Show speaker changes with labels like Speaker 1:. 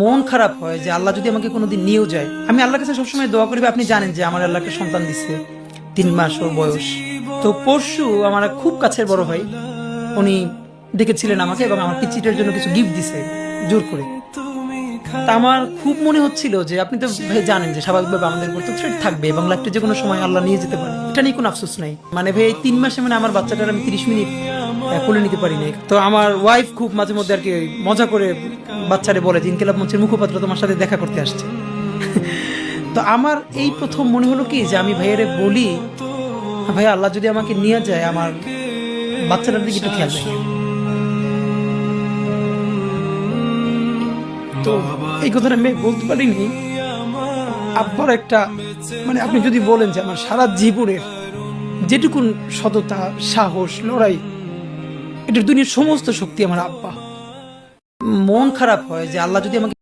Speaker 1: মন খারাপ হয় যে আল্লাহ যদি আমাকে কোনোদিন নিয়েও যায়। আমি আল্লাহর কাছে সবসময় দোয়া করি, আপনি জানেন যে আমার আল্লাহ একটা সন্তান দিচ্ছে, 3 মাস ওর বয়স। তো পরশু আমার এক খুব কাছের বড় ভাই, উনি ডেকেছিলেন আমাকে এবং আমার পিচিটার জন্য কিছু গিফট দিছে জোর করে। তা আমার খুব মনে হচ্ছিল যে আপনি তো ভাই জানেন যে স্বাভাবিকভাবে আমাদের উপর তো থ্রেট থাকবে এবং লাইফটা যে কোনো সময় আল্লাহ নিয়ে যেতে পারে, এটা নিয়ে কোনো আফসোস নাই। মানে ভাই এই 3 মাসে মানে আমার বাচ্চাটার আমি 30 মিনিট কোলে নিতে পারি নাই। তো আমার ওয়াইফ খুব মাঝে মধ্যে আর কি মজা করে বাচ্চারে বলে যে ইনকিলাব মঞ্চের মুখপাত্র তোমার সাথে দেখা করতে আসছে। তো আমার এই প্রথম মনে হলো কি যে আমি ভাইয়ারে বলি, ভাই আল্লাহ যদি আমাকে নিয়ে যায় আমার বাচ্চাটার দিকে একটু খেয়াল রাখেন। তো এই কথাটা আমি বলতে পারিনি। আব্বার একটা মানে আপনি যদি বলেন যে আমার সারা জীবনের যেটুকুন সততা, সাহস, লড়াই, এটার দুনিয়ার সমস্ত শক্তি আমার আব্বা। মন খারাপ হয় যে আল্লাহ যদি আমাকে